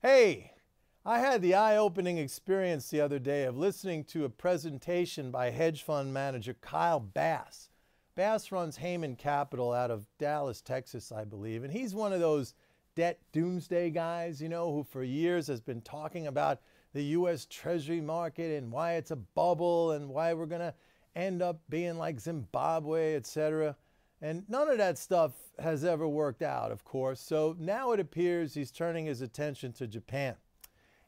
Hey, I had the eye-opening experience the other day of listening to a presentation by hedge fund manager Kyle Bass. Bass runs Heyman Capital out of Dallas, Texas, I believe, and he's one of those debt doomsday guys, who for years has been talking about the U.S. Treasury market and why it's a bubble and why we're going to end up being like Zimbabwe, etc. And none of that stuff has ever worked out, of course. So now it appears he's turning his attention to Japan.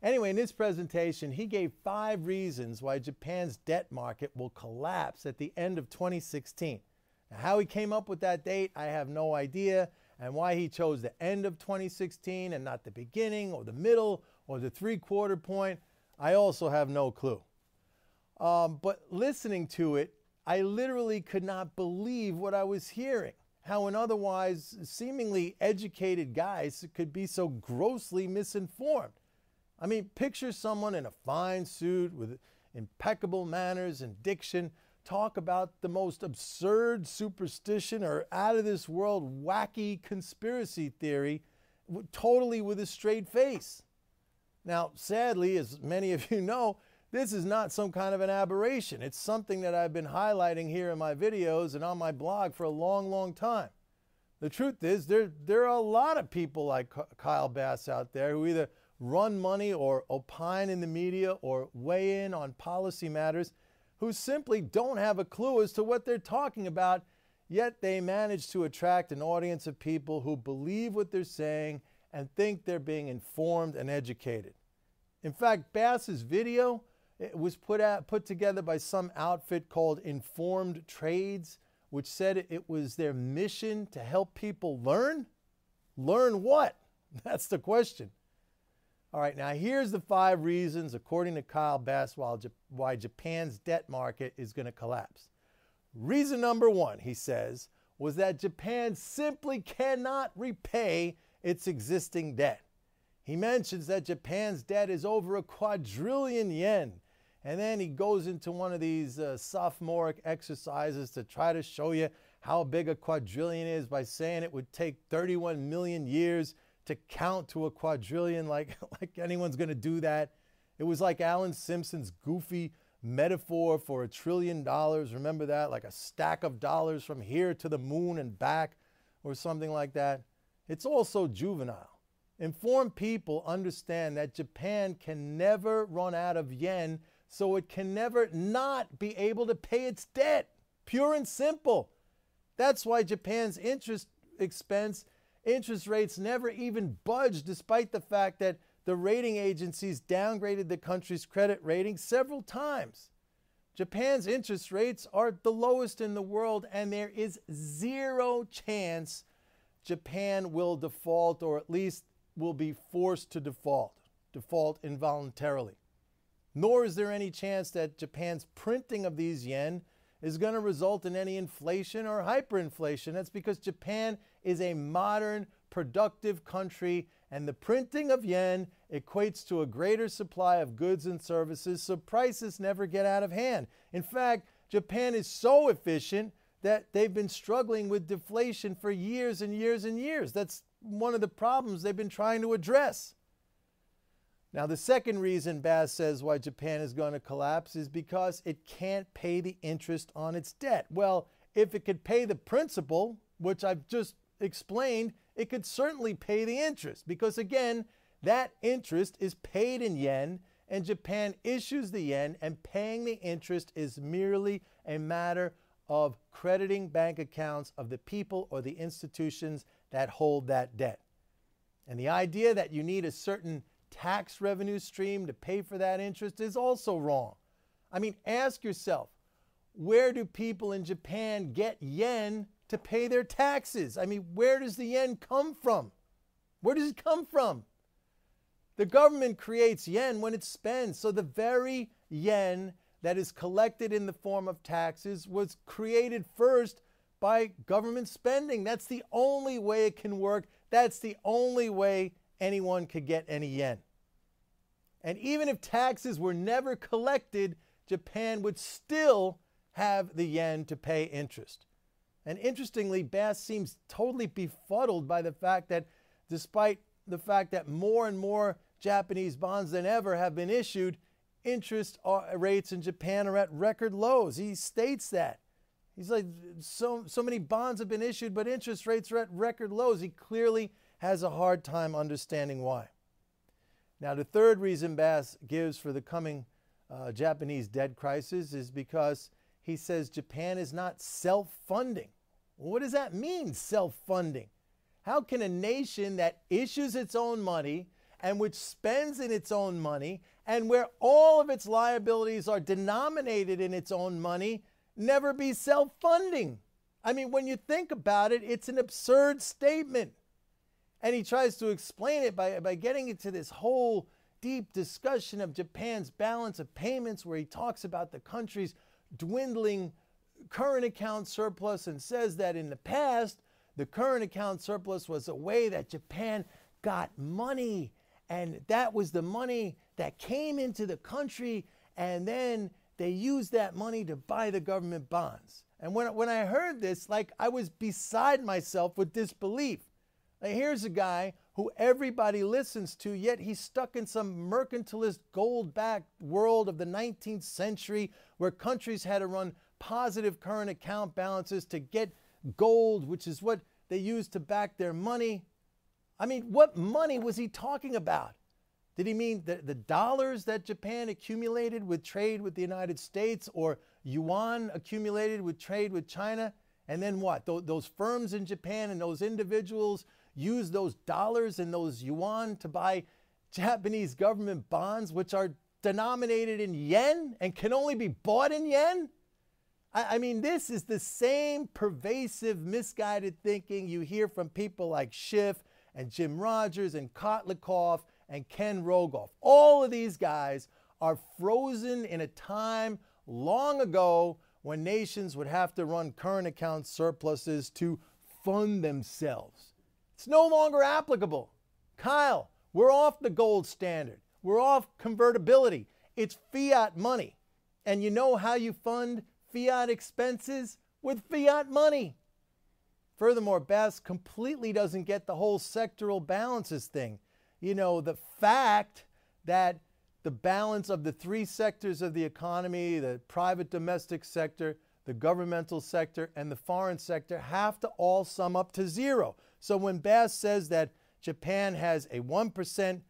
Anyway, in this presentation, he gave 5 reasons why Japan's debt market will collapse at the end of 2016. Now, how he came up with that date, I have no idea. And why he chose the end of 2016 and not the beginning or the middle or the 3/4 point, I also have no clue. But listening to it, I literally could not believe what I was hearing. How an otherwise seemingly educated guy could be so grossly misinformed. I mean, picture someone in a fine suit with impeccable manners and diction talk about the most absurd superstition or out of this world wacky conspiracy theory totally with a straight face. Now, sadly, as many of you know, this is not some kind of an aberration. It's something that I've been highlighting here in my videos and on my blog for a long, long time. The truth is, there are a lot of people like Kyle Bass out there who either run money or opine in the media or weigh in on policy matters who simply don't have a clue as to what they're talking about, yet they manage to attract an audience of people who believe what they're saying and think they're being informed and educated. In fact, Bass's video, it was put together by some outfit called Informed Trades, which said it was their mission to help people learn. Learn what? That's the question. All right, now here's the 5 reasons, according to Kyle Bass, why Japan's debt market is going to collapse. Reason number 1, he says, was that Japan simply cannot repay its existing debt. He mentions that Japan's debt is over a quadrillion yen. And then he goes into one of these sophomoric exercises to try to show you how big a quadrillion is by saying it would take 31 million years to count to a quadrillion, like anyone's going to do that. It was like Alan Simpson's goofy metaphor for $1 trillion. Remember that? Like a stack of dollars from here to the moon and back or something like that. It's also juvenile. Informed people understand that Japan can never run out of yen, so it can never not be able to pay its debt. Pure and simple. That's why Japan's interest rates never even budged, despite the fact that the rating agencies downgraded the country's credit rating several times. Japan's interest rates are the lowest in the world, and there is zero chance Japan will default, or at least will be forced to default involuntarily. Nor is there any chance that Japan's printing of these yen is going to result in any inflation or hyperinflation. That's because Japan is a modern, productive country, and the printing of yen equates to a greater supply of goods and services, so prices never get out of hand. In fact, Japan is so efficient that they've been struggling with deflation for years and years and years. That's one of the problems they've been trying to address. Now, the second reason Bass says why Japan is going to collapse is because it can't pay the interest on its debt. Well, if it could pay the principal, which I've just explained, it could certainly pay the interest because, again, that interest is paid in yen and Japan issues the yen, and paying the interest is merely a matter of crediting bank accounts of the people or the institutions that hold that debt. And the idea that you need a certain tax revenue stream to pay for that interest is also wrong. I mean, ask yourself, where do people in Japan get yen to pay their taxes? I mean, where does the yen come from? Where does it come from? The government creates yen when it spends. So the very yen that is collected in the form of taxes was created first by government spending. That's the only way it can work. That's the only way anyone could get any yen. And even if taxes were never collected, Japan would still have the yen to pay interest. And interestingly, Bass seems totally befuddled by the fact that despite the fact that more and more Japanese bonds than ever have been issued. Interest rates in Japan are at record lows. He states that. He's like, so many bonds have been issued, but interest rates are at record lows. He clearly has a hard time understanding why. Now, the third reason Bass gives for the coming Japanese debt crisis is because he says Japan is not self-funding. Well, what does that mean, self-funding? How can a nation that issues its own money and which spends in its own money and where all of its liabilities are denominated in its own money never be self-funding? I mean, when you think about it, it's an absurd statement. And he tries to explain it by getting into this whole deep discussion of Japan's balance of payments, where he talks about the country's dwindling current account surplus and says that in the past, the current account surplus was a way that Japan got money, and that was the money that came into the country, and then they used that money to buy the government bonds. And when I heard this, like, I was beside myself with disbelief. Now, here's a guy who everybody listens to, yet he's stuck in some mercantilist gold-backed world of the 19th century where countries had to run positive current account balances to get gold, which is what they used to back their money. I mean, what money was he talking about? Did he mean the dollars that Japan accumulated with trade with the United States, or yuan accumulated with trade with China? And then what? Those firms in Japan and those individuals use those dollars and those yuan to buy Japanese government bonds, which are denominated in yen and can only be bought in yen? I mean, this is the same pervasive, misguided thinking you hear from people like Schiff and Jim Rogers and Kotlikoff and Ken Rogoff. All of these guys are frozen in a time long ago when nations would have to run current account surpluses to fund themselves. It's no longer applicable. Kyle, we're off the gold standard. We're off convertibility. It's fiat money. And you know how you fund fiat expenses? With fiat money. Furthermore, Bass completely doesn't get the whole sectoral balances thing. You know, the fact that the balance of the three sectors of the economy, the private domestic sector, the governmental sector, and the foreign sector, have to all sum up to zero. So when Bass says that Japan has a 1%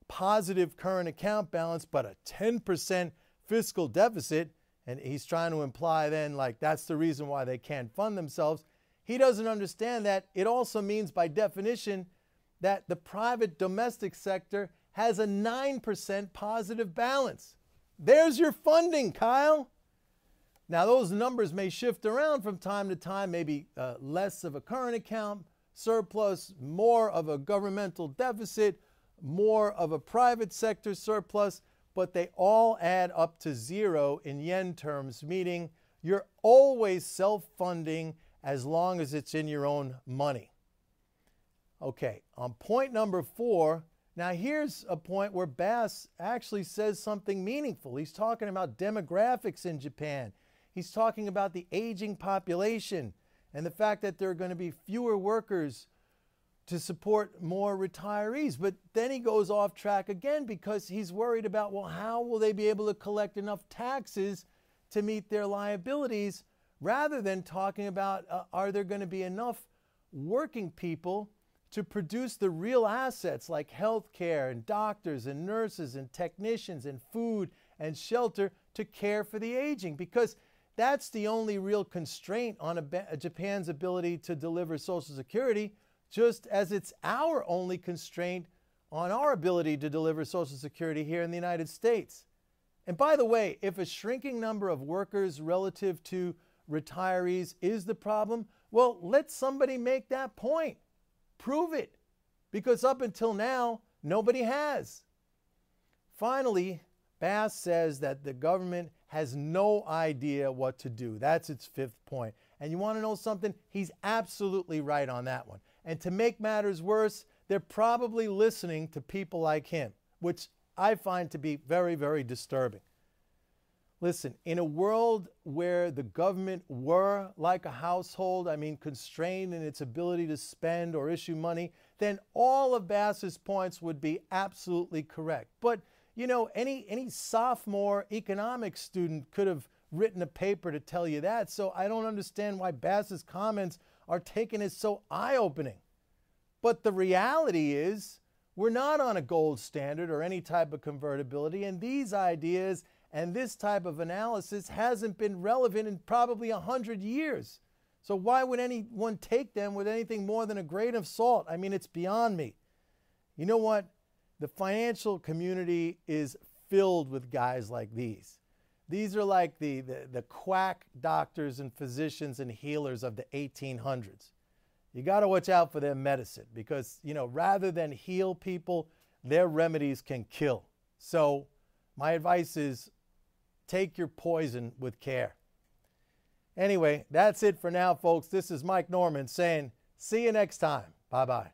positive current account balance, but a 10% fiscal deficit, and he's trying to imply then, like, that's the reason why they can't fund themselves, he doesn't understand that it also means, by definition, that the private domestic sector has a 9% positive balance. There's your funding, Kyle. Now, those numbers may shift around from time to time, maybe less of a current account surplus, more of a governmental deficit, more of a private sector surplus, but they all add up to zero in yen terms, meaning you're always self-funding as long as it's in your own money. Okay, on point number 4, now here's a point where Bass actually says something meaningful. He's talking about demographics in Japan. He's talking about the aging population and the fact that there are going to be fewer workers to support more retirees. But then he goes off track again because he's worried about, well, how will they be able to collect enough taxes to meet their liabilities, rather than talking about are there going to be enough working people to produce the real assets like health care and doctors and nurses and technicians and food and shelter to care for the aging, because that's the only real constraint on Japan's ability to deliver Social Security, just as it's our only constraint on our ability to deliver Social Security here in the United States. And by the way, if a shrinking number of workers relative to retirees is the problem, well, let somebody make that point. Prove it, because up until now, nobody has. Finally, Bass says that the government has no idea what to do. That's its 5th point. And you want to know something? He's absolutely right on that one. And to make matters worse, they're probably listening to people like him, which I find to be very, very disturbing. Listen, in a world where the government were like a household, I mean, constrained in its ability to spend or issue money, then all of Bass's points would be absolutely correct. But, you know, any sophomore economics student could have written a paper to tell you that, so I don't understand why Bass's comments are taken as so eye-opening. But the reality is, we're not on a gold standard or any type of convertibility, and these ideas and this type of analysis hasn't been relevant in probably 100 years. So why would anyone take them with anything more than a grain of salt? I mean, it's beyond me. You know what? The financial community is filled with guys like these. These are like the quack doctors and physicians and healers of the 1800s. You got to watch out for their medicine because, you know, rather than heal people, their remedies can kill. So my advice is take your poison with care. Anyway, that's it for now, folks. This is Mike Norman saying, see you next time. Bye-bye.